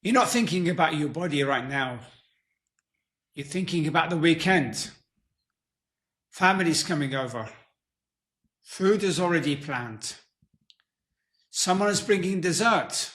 You're not thinking about your body right now. You're thinking about the weekend. Family's coming over. Food is already planned. Someone is bringing dessert.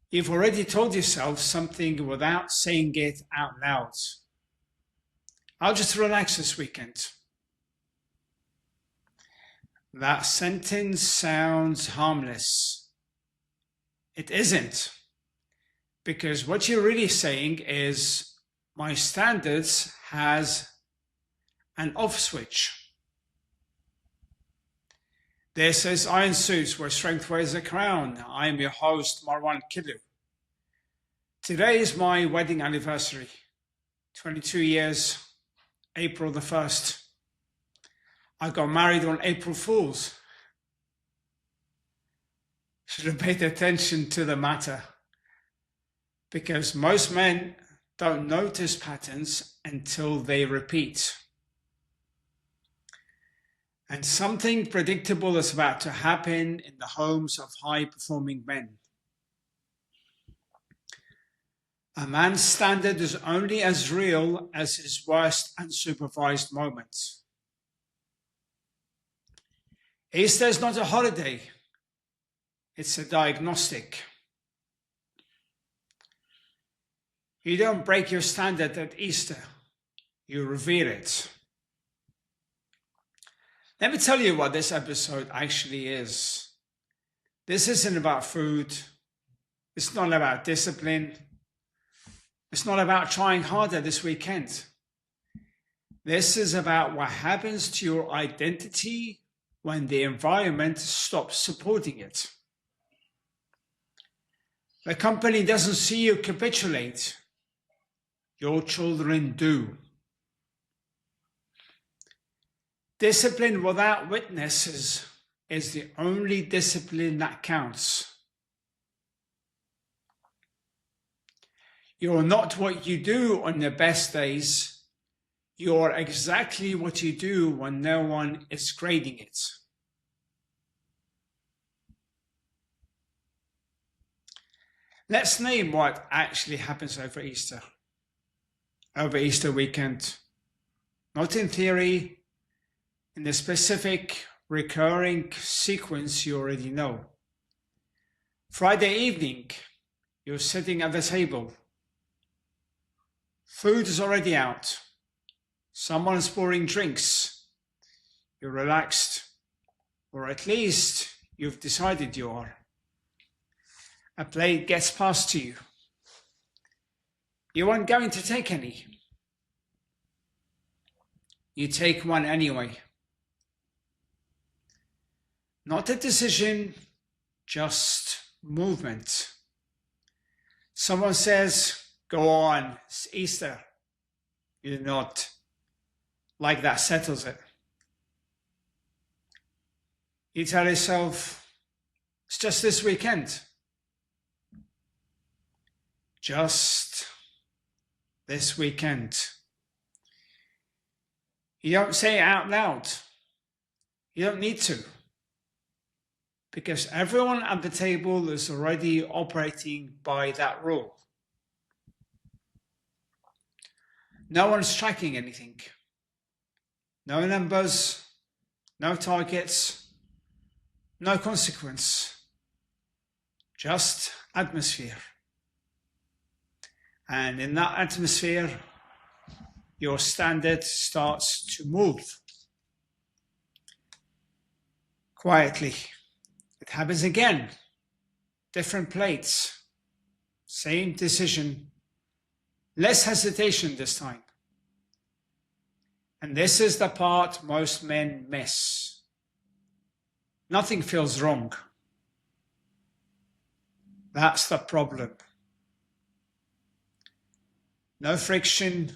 You've already told yourself something without saying it out loud. I'll just relax this weekend. That sentence sounds harmless. It isn't. Because what you're really saying is, my standards has an off switch. This is Iron Suits, where strength wears a crown. I am your host, Marwan Killu. Today is my wedding anniversary. 22 years, April the 1st. I got married on April Fool's. Should have paid attention to the matter, because most men don't notice patterns until they repeat. And something predictable is about to happen in the homes of high-performing men. A man's standard is only as real as his worst unsupervised moments. Easter is not a holiday, it's a diagnostic. You don't break your standard at Easter, you revere it. Let me tell you what this episode actually is. This isn't about food. It's not about discipline. It's not about trying harder this weekend. This is about what happens to your identity when the environment stops supporting it. The company doesn't see you capitulate. Your children do. Discipline without witnesses is the only discipline that counts. You're not what you do on the best days. You're exactly what you do when no one is grading it. Let's name what actually happens over Easter weekend. Not in theory, in the specific recurring sequence you already know. Friday evening, you're sitting at the table. Food is already out. Someone is pouring drinks. You're relaxed, or at least you've decided you are. A plate gets passed to you. You weren't going to take any. You take one anyway. Not a decision, just movement. Someone says, go on, it's Easter. You're not. Like that settles it. You tell yourself, it's just this weekend. Just this weekend. You don't say it out loud. You don't need to. Because everyone at the table is already operating by that rule. No one's tracking anything. No numbers, no targets, no consequence. Just atmosphere. And in that atmosphere, your standard starts to move. Quietly. It happens again. Different plates. Same decision. Less hesitation this time. And this is the part most men miss. Nothing feels wrong. That's the problem. No friction,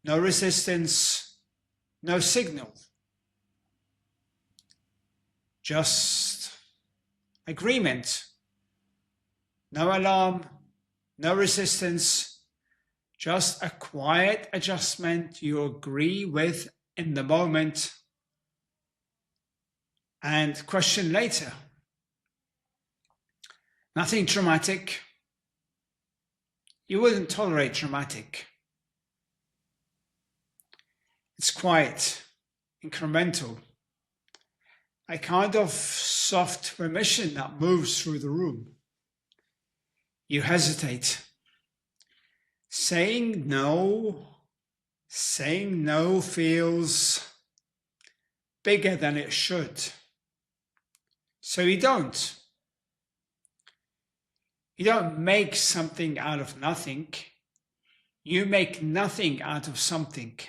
no resistance, no signal. Just agreement. No alarm, no resistance, just a quiet adjustment you agree with in the moment and question later. Nothing dramatic, You wouldn't tolerate dramatic. It's quiet, incremental, a kind of soft remission that moves through the room. You hesitate. Saying no feels bigger than it should. So you don't. You don't make something out of nothing. You make nothing out of something.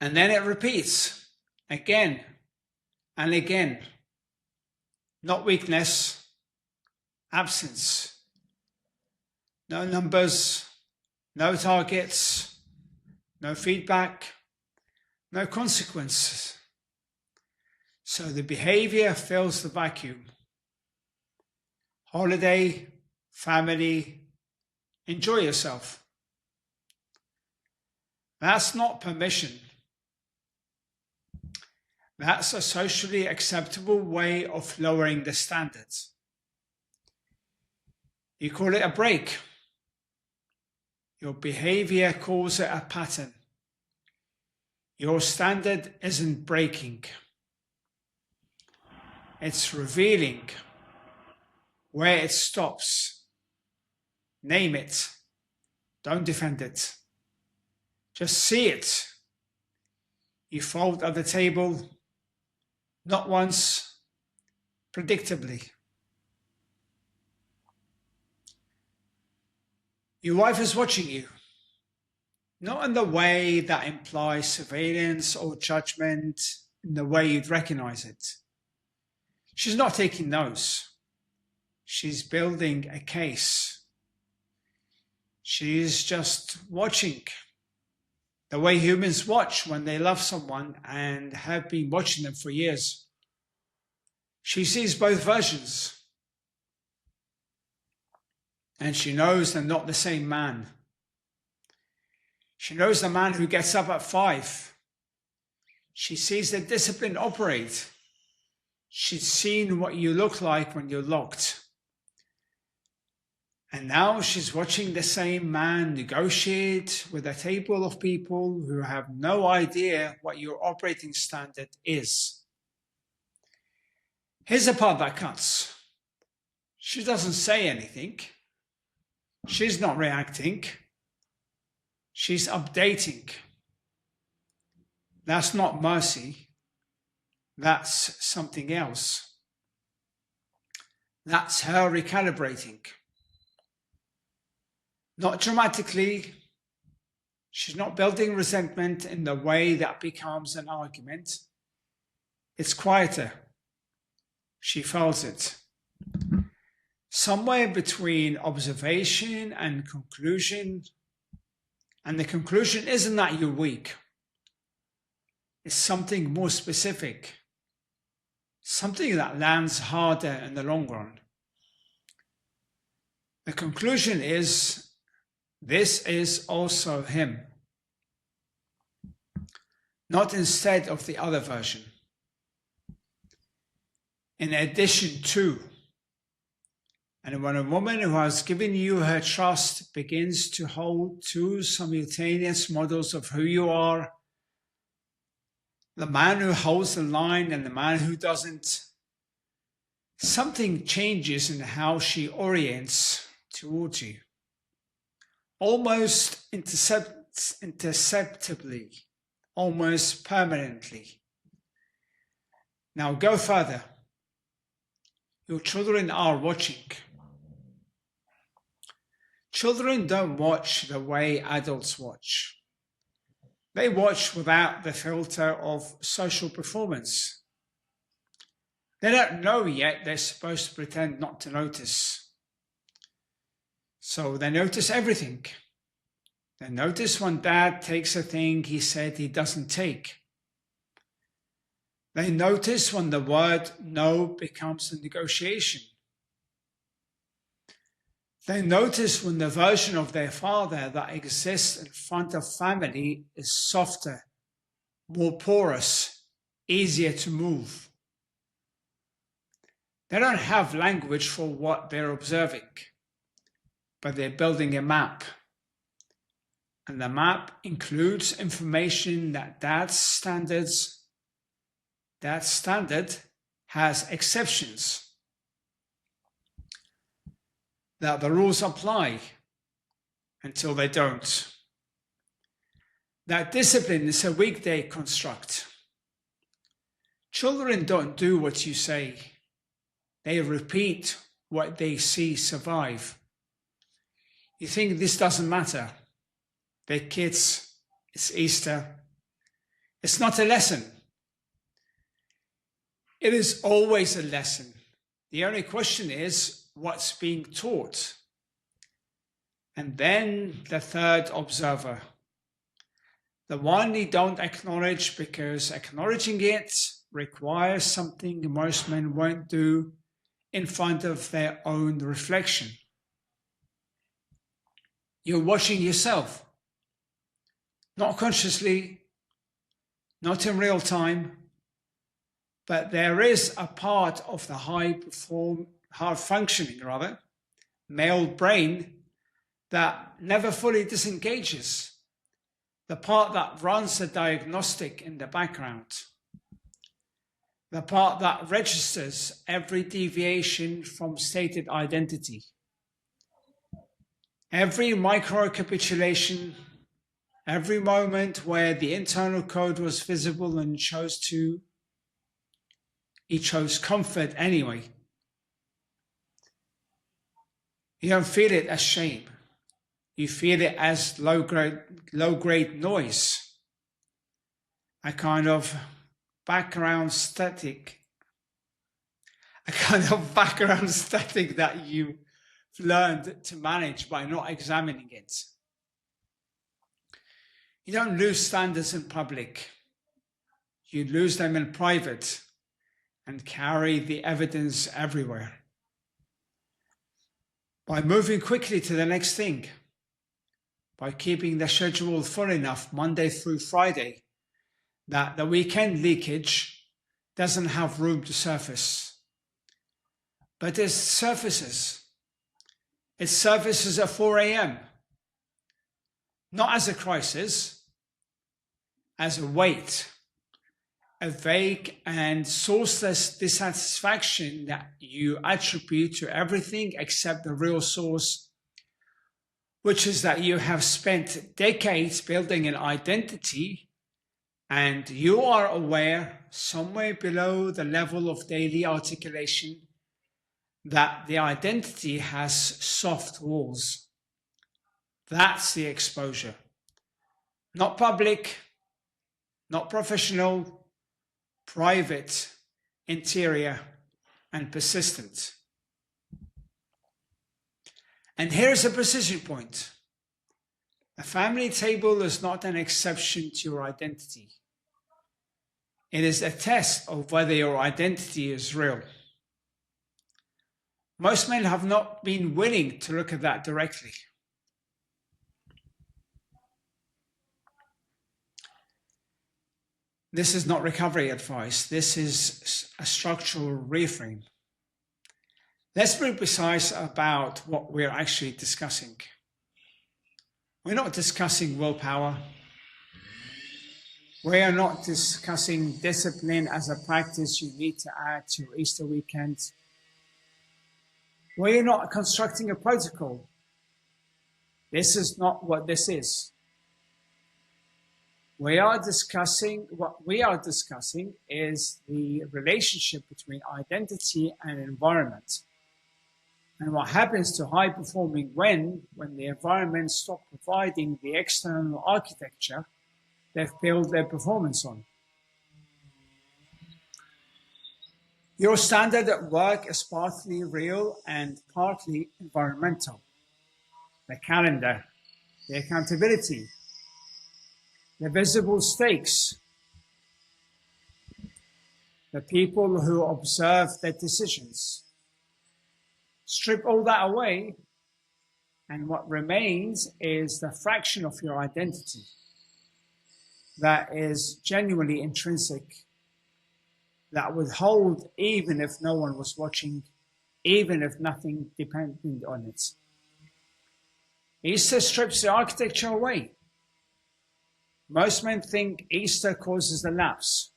And then it repeats again and again. Not weakness, absence. No numbers, no targets, no feedback, no consequences. So the behavior fills the vacuum. Holiday, family, enjoy yourself. That's not permission. That's a socially acceptable way of lowering the standards. You call it a break. Your behavior calls it a pattern. Your standard isn't breaking. It's revealing where it stops. Name it. Don't defend it. Just see it. You fold at the table, not once, predictably. Your wife is watching you, not in the way that implies surveillance or judgment, in the way you'd recognize it. She's not taking notes. She's building a case. She's just watching, the way humans watch when they love someone and have been watching them for years. She sees both versions. And she knows they're not the same man. She knows the man who gets up at 5. She sees the discipline operate. She's seen what you look like when you're locked. And now she's watching the same man negotiate with a table of people who have no idea what your operating standard is. Here's the part that cuts. She doesn't say anything. She's not reacting. She's updating. That's not mercy. That's something else. That's her recalibrating. Not dramatically. She's not building resentment in the way that becomes an argument. It's quieter. She feels it. Somewhere between observation and conclusion. And the conclusion isn't that you're weak. It's something more specific. Something that lands harder in the long run. The conclusion is, this is also him. Not instead of the other version. In addition to. And when a woman who has given you her trust begins to hold two simultaneous models of who you are, the man who holds the line and the man who doesn't, something changes in how she orients towards you. Almost imperceptibly, almost permanently. Now go further. Your children are watching. Children don't watch the way adults watch. They watch without the filter of social performance. They don't know yet they're supposed to pretend not to notice. So they notice everything. They notice when dad takes a thing he said he doesn't take. They notice when the word no becomes a negotiation. They notice when the version of their father that exists in front of family is softer, more porous, easier to move. They don't have language for what they're observing. but they're building a map. And the map includes information that standard has exceptions, that the rules apply until they don't. That discipline is a weekday construct. Children don't do what you say. They repeat what they see survive. You think this doesn't matter. They're kids. It's Easter. It's not a lesson. It is always a lesson. The only question is what's being taught. And then the third observer. The one you don't acknowledge because acknowledging it requires something most men won't do in front of their own reflection. You're watching yourself, not consciously, not in real time, but there is a part of the high functioning male brain that never fully disengages. The part that runs the diagnostic in the background. The part that registers every deviation from stated identity. Every micro-capitulation, every moment where the internal code was visible and he chose comfort anyway. You don't feel it as shame. You feel it as low-grade noise, a kind of background static that you've learned to manage by not examining it. You don't lose standards in public. You lose them in private and carry the evidence everywhere. By moving quickly to the next thing, by keeping the schedule full enough Monday through Friday, that the weekend leakage doesn't have room to surface. But it surfaces. It surfaces at 4 a.m. Not as a crisis, as a weight, a vague and sourceless dissatisfaction that you attribute to everything except the real source, which is that you have spent decades building an identity and you are aware somewhere below the level of daily articulation that the identity has soft walls. That's the exposure. Not public, not professional, private, interior, and persistent. And here's a precision point. A family table is not an exception to your identity. It is a test of whether your identity is real. Most men have not been willing to look at that directly. This is not recovery advice. This is a structural reframe. Let's be precise about what we're actually discussing. We're not discussing willpower. We are not discussing discipline as a practice you need to add to your Easter weekend. We're not constructing a protocol. This is not what this is. What we are discussing is the relationship between identity and environment. And what happens to high performing when the environment stops providing the external architecture they've built their performance on. Your standard at work is partly real and partly environmental. The calendar, the accountability, the visible stakes, the people who observe their decisions. Strip all that away, and what remains is the fraction of your identity that is genuinely intrinsic, that would hold even if no one was watching, even if nothing depended on it. Easter strips the architecture away. Most men think Easter causes the lapse.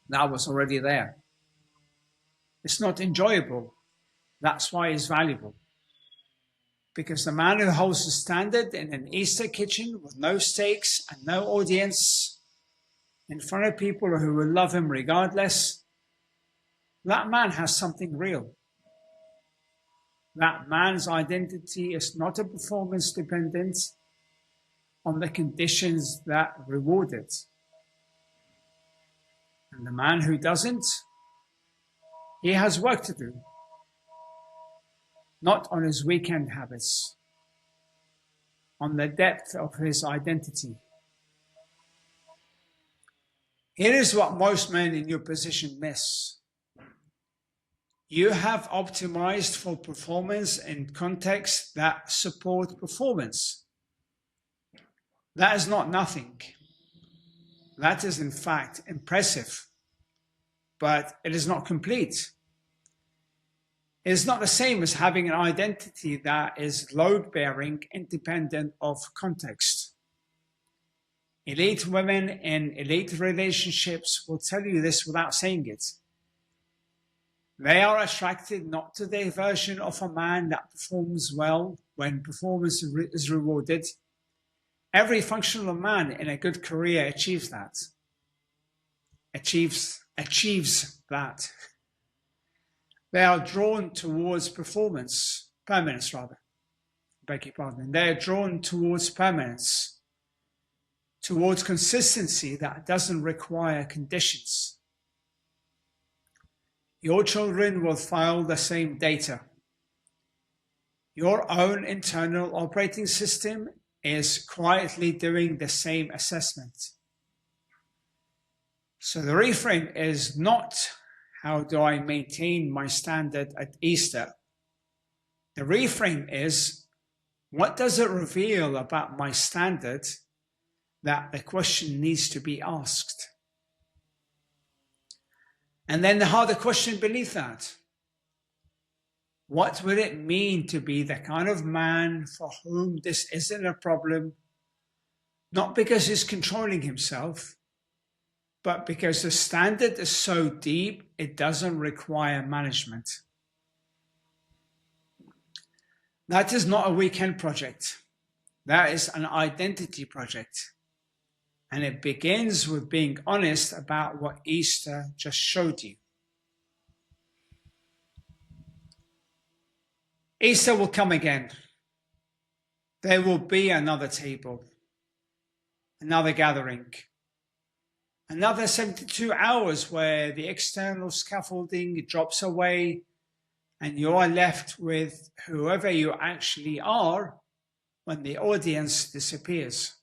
That was already there. It's not enjoyable. That's why it's valuable. Because the man who holds the standard in an Easter kitchen with no stakes and no audience, in front of people who will love him regardless, that man has something real. That man's identity is not a performance dependent on the conditions that reward it. And the man who doesn't, he has work to do. Not on his weekend habits, on the depth of his identity. Here is what most men in your position miss. You have optimized for performance in contexts that support performance. That is not nothing. That is in fact impressive, but it is not complete. It is not the same as having an identity that is load-bearing, independent of context. Elite women in elite relationships will tell you this without saying it. They are attracted not to their version of a man that performs well when performance is rewarded. Every functional man in a good career achieves that. Achieves that. They are drawn towards permanence. They are drawn towards permanence, towards consistency that doesn't require conditions. Your children will follow the same data. Your own internal operating system is quietly doing the same assessment. So the reframe is not, how do I maintain my standard at Easter? The reframe is, what does it reveal about my standard that the question needs to be asked? And then the harder question beneath that. What would it mean to be the kind of man for whom this isn't a problem, not because he's controlling himself, but because the standard is so deep, it doesn't require management. That is not a weekend project. That is an identity project. And it begins with being honest about what Easter just showed you. Easter will come again. There will be another table, another gathering, another 72 hours where the external scaffolding drops away and you are left with whoever you actually are when the audience disappears.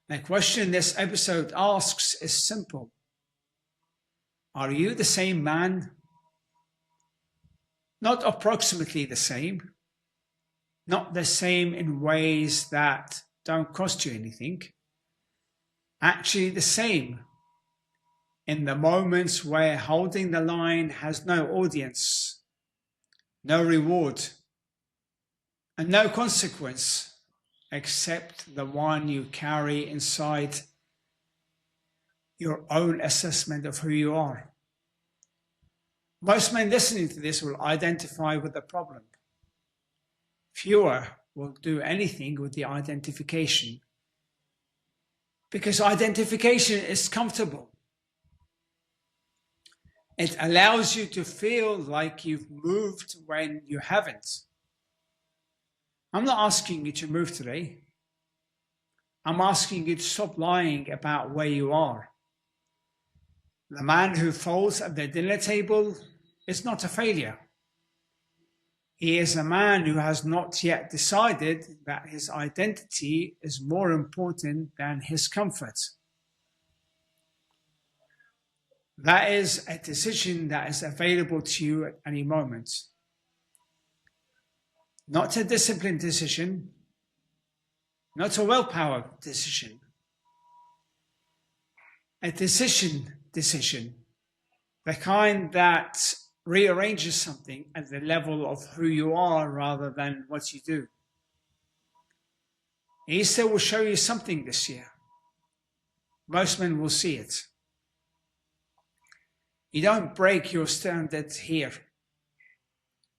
The question this episode asks is simple. Are you the same man? Not approximately the same. Not the same in ways that don't cost you anything. Actually the same in the moments where holding the line has no audience, no reward, and no consequence except the one you carry inside your own assessment of who you are. Most men listening to this will identify with the problem. Fewer will do anything with the identification, because identification is comfortable. It allows you to feel like you've moved when you haven't. I'm not asking you to move today. I'm asking you to stop lying about where you are. The man who falls at the dinner table is not a failure. He is a man who has not yet decided that his identity is more important than his comfort. That is a decision that is available to you at any moment. Not a disciplined decision, not a willpower decision. A decision, the kind that rearranges something at the level of who you are rather than what you do. Easter will show you something this year. Most men will see it. You don't break your standard here.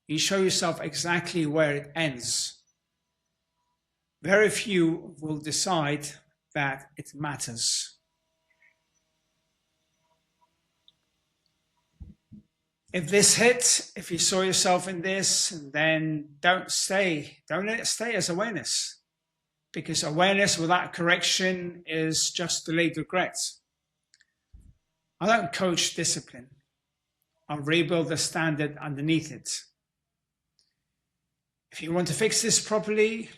You show yourself exactly where it ends. Very few will decide that it matters. If this hits, if you saw yourself in this, then don't let it stay as awareness. Because awareness without correction is just delayed regret. I don't coach discipline. I rebuild the standard underneath it. If you want to fix this properly,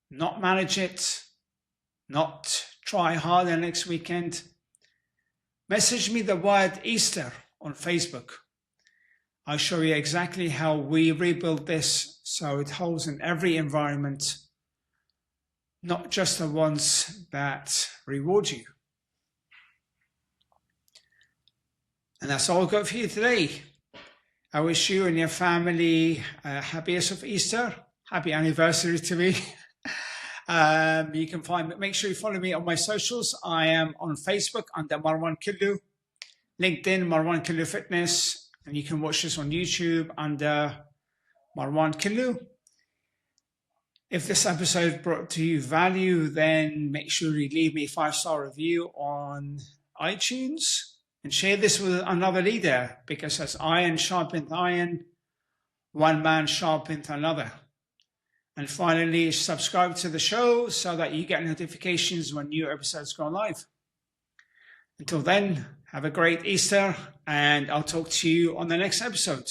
not manage it, not try harder next weekend, message me the word Easter on Facebook. I'll show you exactly how we rebuild this so it holds in every environment, not just the ones that reward you. And that's all I've got for you today. I wish you and your family happiest of Easter. Happy anniversary to me. You can make sure you follow me on my socials. I am on Facebook under Marwan Killu, LinkedIn Marwan Killu Fitness, and you can watch this on YouTube under Marwan Killu. If this episode brought to you value, then make sure you leave me a 5-star review on iTunes and share this with another leader, because as iron sharpens iron, one man sharpens another. And finally, subscribe to the show so that you get notifications when new episodes go live. Until then, have a great Easter, and I'll talk to you on the next episode.